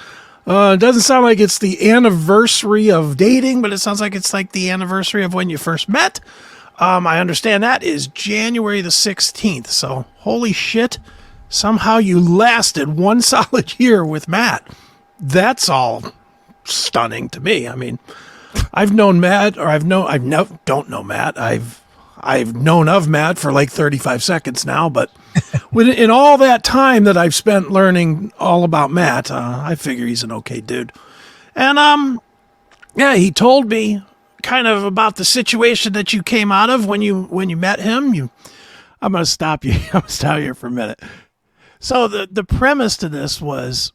It doesn't sound like it's the anniversary of dating, but it sounds like it's like the anniversary of when you first met. I understand that is January the 16th. So, holy shit, somehow you lasted 1 solid year with Matt. That's all stunning to me. I mean, I've known Matt, or don't know Matt. I've known of Matt for like 35 seconds now, but in all that time that I've spent learning all about Matt, I figure he's an okay dude. And he told me kind of about the situation that you came out of when you met him. I'm going to stop you. I'm going to stop here for a minute. So the premise to this was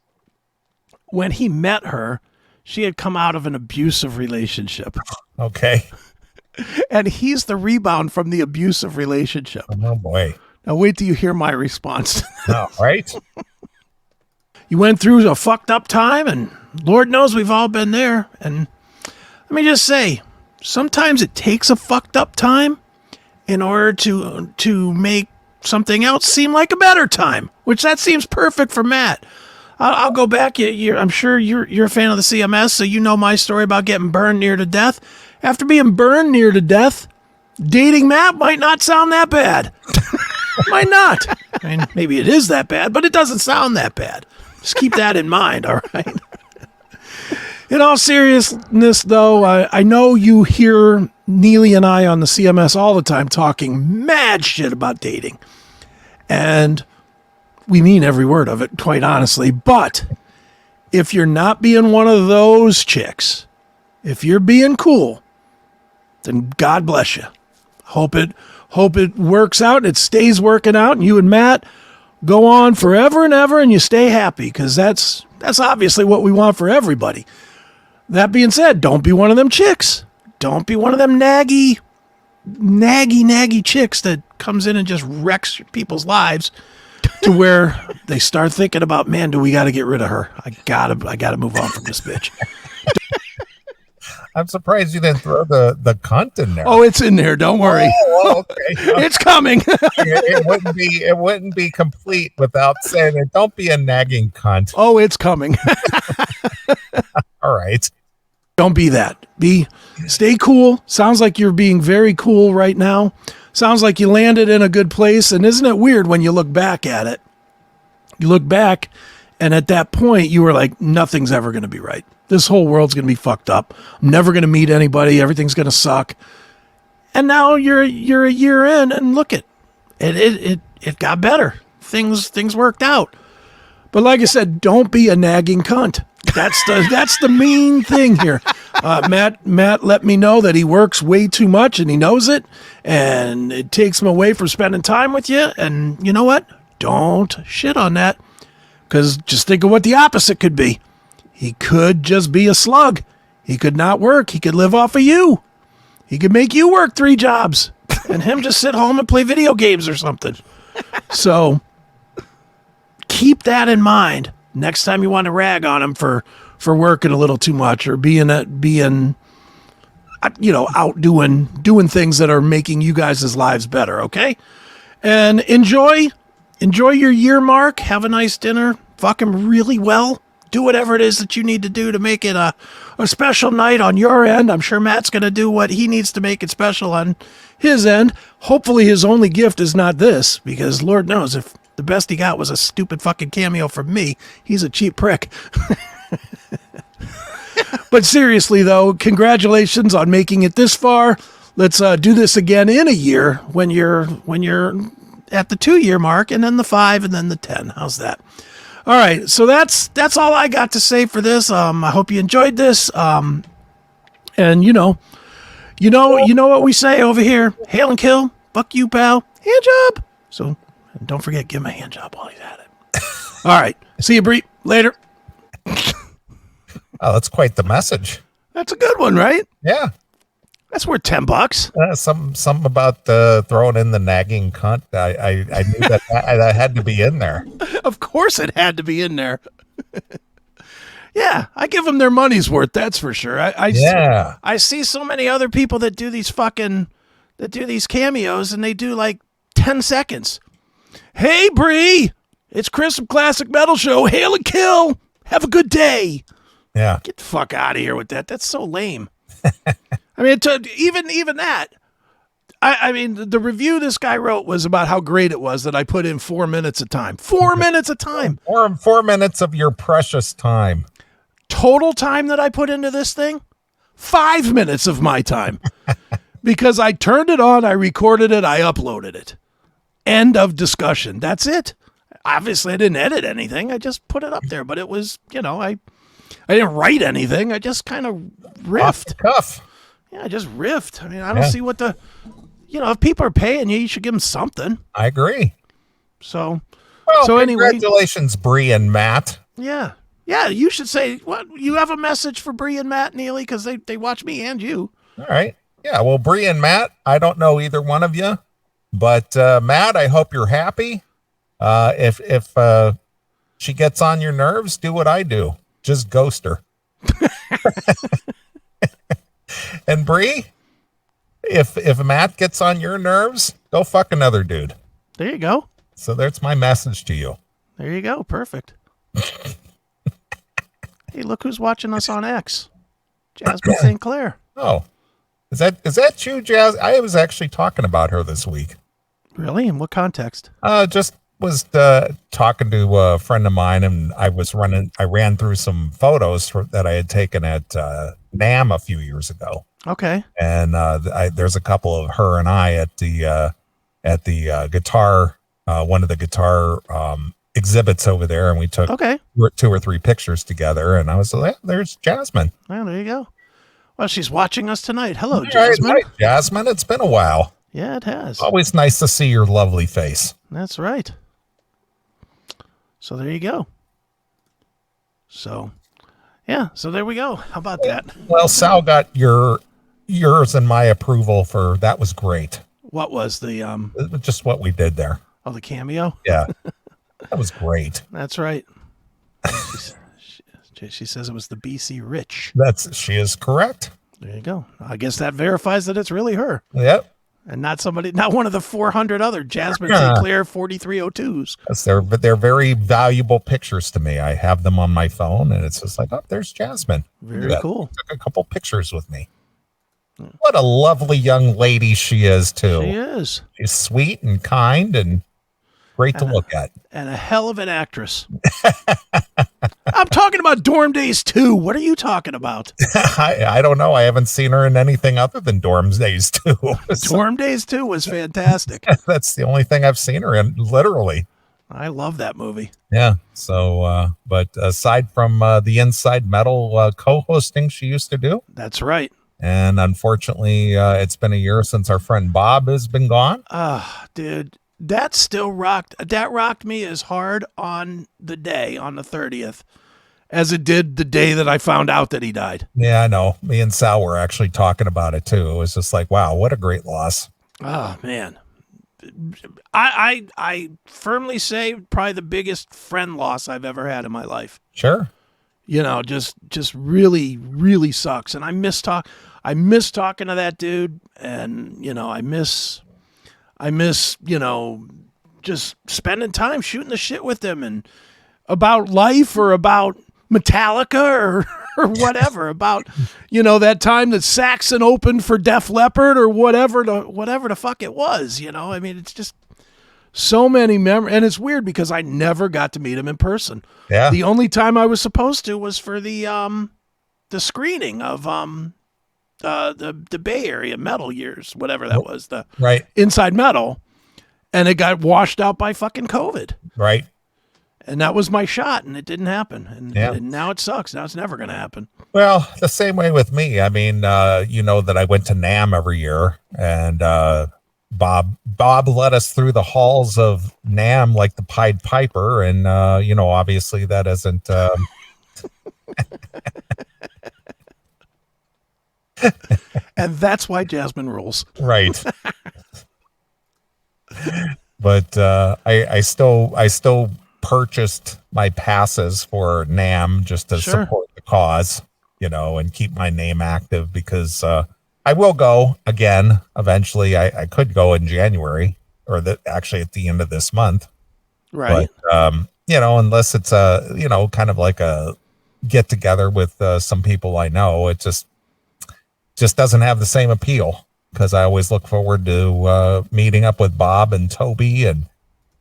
when he met her, she had come out of an abusive relationship. Okay. And he's the rebound from the abusive relationship. Oh boy. Now wait till you hear my response. All right. You went through a fucked up time, and Lord knows we've all been there. And let me just say, sometimes it takes a fucked up time in order to make something else seem like a better time, which that seems perfect for Matt. I'll go back. I'm sure you're a fan of the CMS, so you know my story about getting burned near to death. After being burned near to death, dating Matt might not sound that bad. Might not. I mean, maybe it is that bad, but it doesn't sound that bad. Just keep that in mind, all right? In all seriousness, though, I know you hear Neeley and I on the CMS all the time talking mad shit about dating. And we mean every word of it, quite honestly. But if you're not being one of those chicks, if you're being cool, then God bless you. Hope it works out and it stays working out, and you and Matt go on forever and ever, and you stay happy, because that's obviously what we want for everybody. That being said, don't be one of them chicks. Don't be one of them naggy chicks that comes in and just wrecks people's lives to where they start thinking about, man, do we got to get rid of her? I gotta move on from this bitch. I'm surprised you didn't throw the cunt in there. Oh, it's in there. Don't worry. Oh, okay. It's coming. It wouldn't be complete without saying it. Don't be a nagging cunt. Oh, it's coming. All right. Don't be that. Stay cool. Sounds like you're being very cool right now. Sounds like you landed in a good place. And isn't it weird when you look back at it? You look back, and at that point, you were like, nothing's ever going to be right. This whole world's going to be fucked up. I'm never going to meet anybody. Everything's going to suck. And now you're a year in, and look it got better things worked out. But like I said, don't be a nagging cunt. That's the main thing here. Matt let me know that he works way too much and he knows it, and it takes him away from spending time with you. And you know what? Don't shit on that, because just think of what the opposite could be. He could just be a slug. He could not work. He could live off of you. He could make you work 3 jobs and him just sit home and play video games or something. So keep that in mind next time you want to rag on him for working a little too much or being out doing things that are making you guys' lives better, okay? And enjoy your year mark. Have a nice dinner. Fuck him really well. Do whatever it is that you need to do to make it a special night on your end. I'm sure Matt's going to do what he needs to make it special on his end. Hopefully his only gift is not this, because Lord knows if the best he got was a stupid fucking cameo from me, he's a cheap prick. But seriously, though, congratulations on making it this far. Let's do this again in a year when you're at the 2-year mark, and then the 5, and then the 10. How's that? All right, so that's all I got to say for this. I hope you enjoyed this. And you know what we say over here: hail and kill, fuck you, pal, hand job. So don't forget, give him a hand job while he's at it. All right, see you, Bree. Later. Oh, that's quite the message. That's a good one, right? Yeah. That's worth $10. Something about throwing in the nagging cunt. I knew that had to be in there. Of course it had to be in there. Yeah, I give them their money's worth, that's for sure. I see so many other people that do these cameos, and they do like 10 seconds. Hey, Bree, it's Chris from Classic Metal Show. Hail and kill. Have a good day. Yeah. Get the fuck out of here with that. That's so lame. I mean, even that. I mean, the review this guy wrote was about how great it was that I put in 4 minutes of time. 4 minutes of time. 4 minutes of your precious time. Total time that I put into this thing? 5 minutes of my time. Because I turned it on, I recorded it, I uploaded it. End of discussion. That's it. Obviously, I didn't edit anything. I just put it up there. But it was, I didn't write anything. I just kind of riffed. Off the cuff. Yeah, I just riffed. I mean, I don't see what if people are paying you, you should give them something. I agree. So, anyway. Congratulations, Bree and Matt. Yeah. Yeah, you should say, what? You have a message for Bree and Matt, Neeley, because they watch me and you. All right. Yeah, well, Bree and Matt, I don't know either one of you, but Matt, I hope you're happy. If she gets on your nerves, do what I do. Just ghost her. And Bree, if Matt gets on your nerves, go fuck another dude. There you go. So that's my message to you. There you go. Perfect. Hey, look who's watching us on X. Jasmine St. Clair. Oh, is that you, Jazz? I was actually talking about her this week. Really? In what context? Just was talking to a friend of mine, and I ran through some photos that I had taken at NAMM a few years ago. Okay. And there's a couple of her and I at the guitar, one of the guitar exhibits over there, and we took 2 or 3 pictures together, and I was like, there's Jasmine. Oh, there you go. Well, she's watching us tonight. Hello, Jasmine. Right, Jasmine, it's been a while. Yeah, it has. Always nice to see your lovely face. That's right. So there you go. So, yeah, so there we go. How about that? Well, Sal got yours and my approval for that was great. What was the just what we did there? Oh, the cameo? Yeah. That was great. That's right. She says it was the BC Rich. She is correct. There you go. I guess that verifies that it's really her. Yep. And not one of the 400 other Jasmine St. Clair 4302s. Yes, they're very valuable pictures to me. I have them on my phone, and it's just like, oh, there's Jasmine. Very cool. Took a couple pictures with me. What a lovely young lady she is, too. She is. She's sweet and kind and great to look at. And a hell of an actress. I'm talking about Dorm Days 2. What are you talking about? I don't know. I haven't seen her in anything other than Dorm Days 2. Dorm Days 2 was fantastic. That's the only thing I've seen her in, literally. I love that movie. Yeah. So, but aside from the Inside Metal co-hosting she used to do, That's right. and unfortunately, it's been a year since our friend Bob has been gone. Dude, that still rocked. That rocked me as hard on the 30th, as it did the day that I found out that he died. Yeah, I know. Me and Sal were actually talking about it too. It was just like, wow, what a great loss. Oh man. I firmly say probably the biggest friend loss I've ever had in my life. Sure. You know, just really, really sucks. And I miss talking to that dude. And, you know, I miss, you know, just spending time shooting the shit with him and about life or about Metallica or whatever, about, you know, that time that Saxon opened for Def Leppard or whatever the fuck it was, you know. I mean, it's just so many memories. And it's weird because I never got to meet him in person. Yeah. The only time I was supposed to was for the screening of the Bay Area Metal Years, whatever that was, the Right. Inside Metal, and it got washed out by fucking COVID. Right. And that was my shot, and it didn't happen. Yeah. And now it sucks. Now it's never going to happen. Well, the same way with me. I mean, you know that I went to NAMM every year, and Bob led us through the halls of NAMM like the Pied Piper, and you know, obviously that isn't. And that's why Jasmine rules. Right. But I still purchased my passes for NAMM just to Sure. support the cause, you know, and keep my name active because I will go again eventually. I could go in January or actually at the end of this month. Right. But, you know, unless it's you know, kind of like a get together with some people I know, it just doesn't have the same appeal because I always look forward to meeting up with Bob and Toby and,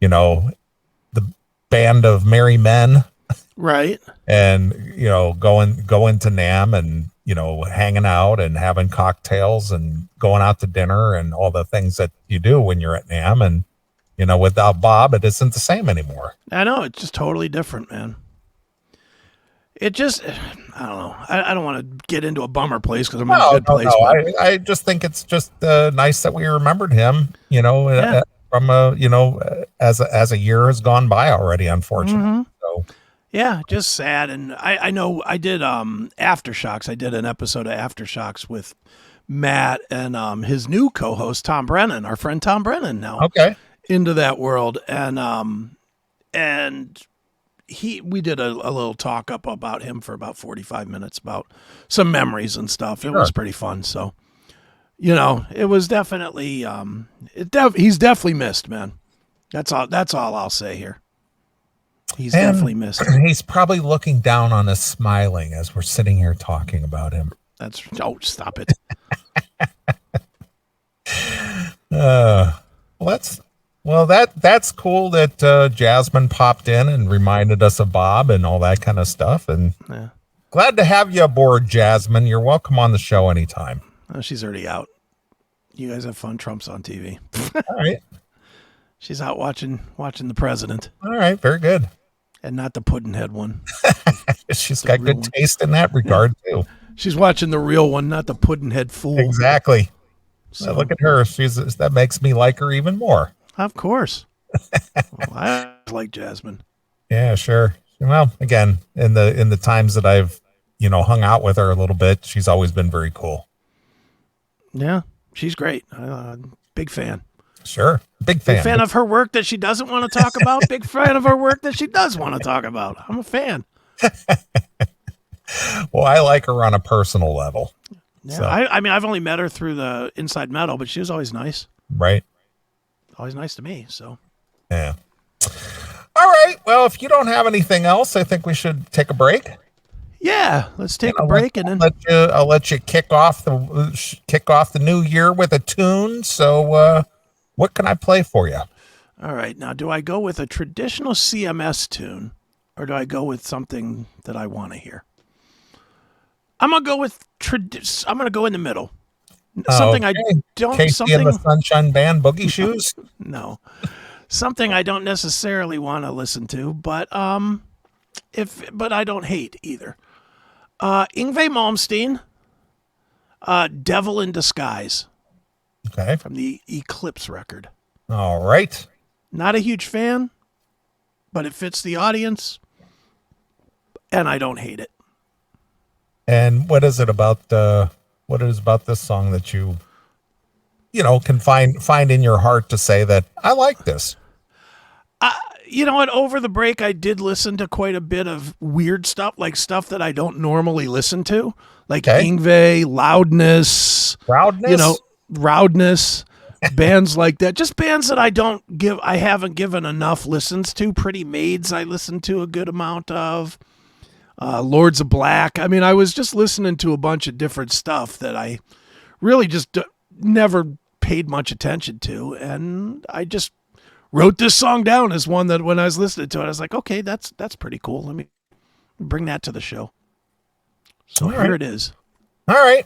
you know, the band of merry men. Right. And, you know, going to NAMM and, you know, hanging out and having cocktails and going out to dinner and all the things that you do when you're at NAMM. And, you know, without Bob, it isn't the same anymore. I know. It's just totally different, man. It just, I don't know. I don't want to get into a bummer place because I'm in a good place. No. I just think it's just nice that we remembered him, you know, Yeah. from you know, as a year has gone by already, unfortunately. So Yeah, just sad. And I know I did Aftershocks. I did an episode of Aftershocks with Matt and his new co-host Tom Brennan, our friend Tom Brennan now okay, into that world. And we did a little talk up about him for about 45 minutes about some memories and stuff. It was pretty fun. So, you know, it was definitely he's definitely missed, man. That's all I'll say here. He's definitely missed. He's probably looking down on us, smiling as we're sitting here talking about him. Stop it. That's cool that Jasmine popped in and reminded us of Bob and all that kind of stuff. And Yeah. glad to have you aboard, Jasmine. You're welcome on the show anytime. Oh, she's already out. You guys have fun. Trump's on TV. All right. She's out watching the president All right. Very good. and not the Puddinhead one. She's got good taste in that regard, too. She's watching the real one, not the Puddinhead fool. Exactly. So, Look at her. That makes me like her even more. of course. Well, I like Jasmine. Yeah, sure. Well, again, in the times that I've, you know, hung out with her a little bit, she's always been very cool. Yeah, she's great. Big fan. Sure. Big fan. Big fan of her work that she doesn't want to talk about. Big fan of her work that she does want to talk about. I'm a fan. Well, I like her on a personal level. Yeah, So, I mean, I've only met her through the Inside Metal, but she was always nice. right. Always nice to me. So Yeah. All right. Well, if you don't have anything else, I think we should take a break. yeah, let's take a break and then. I'll let you kick off the new year with a tune. So, what can I play for you? All right. Now, do I go with a traditional CMS tune or do I go with something that I want to hear? I'm going to go with I'm going to go in the middle. Something I Okay. don't Casey something and the Sunshine Band, Boogie Shoes. no. something I don't necessarily want to listen to, but I don't hate either. Yngwie Malmsteen, Devil in Disguise. Okay. From the Eclipse record. All right. Not a huge fan, but it fits the audience, and I don't hate it. And what is it about this song that you can find in your heart to say that I like this? You know what? Over the break, I did listen to quite a bit of weird stuff, like stuff that I don't normally listen to, like Yngwie, Loudness, Roudness, bands like that. Just bands that I haven't given enough listens to. Pretty Maids, I listened to a good amount of. Lords of Black. I mean, I was just listening to a bunch of different stuff that I really just never paid much attention to, and I just wrote this song down as one that when I was listening to it, I was like, okay, that's pretty cool. Let me bring that to the show. So here it is. All right.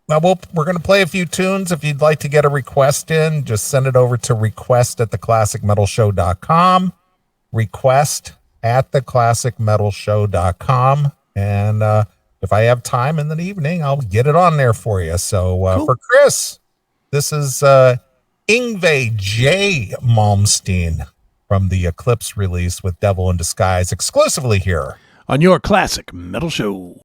Well, we're going to play a few tunes. If you'd like to get a request in, just send it over to request@theclassicmetalshow.com. request@theclassicmetalshow.com. And if I have time in the evening, I'll get it on there for you. So cool. For Chris, this is Yngwie J. Malmsteen from the Eclipse release with Devil in Disguise, exclusively here on your Classic Metal Show.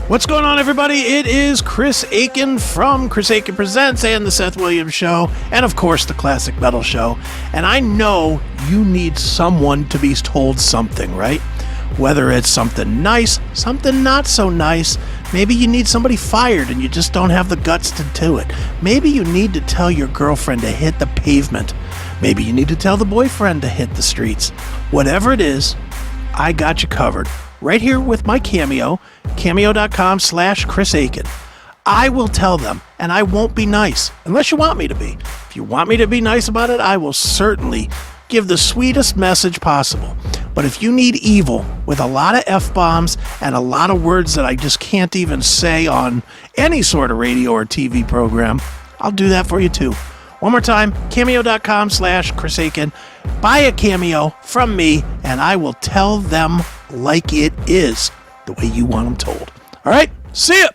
What's going on, everybody? It is Chris Aiken from Chris Aiken Presents and The Seth Williams Show, and of course, The Classic Metal Show. And I know you need someone to be told something, right? Whether it's something nice, something not so nice. Maybe you need somebody fired and you just don't have the guts to do it. Maybe you need to tell your girlfriend to hit the pavement. Maybe you need to tell the boyfriend to hit the streets. Whatever it is, I got you covered. Right here with my Cameo, cameo.com/Chris Aiken. I will tell them, and I won't be nice, unless you want me to be. If you want me to be nice about it, I will certainly give the sweetest message possible. But if you need evil with a lot of F-bombs and a lot of words that I just can't even say on any sort of radio or TV program, I'll do that for you too. One more time, cameo.com/Chris Aiken. Buy a Cameo from me, and I will tell them like it is, the way you want them told. All right, see ya!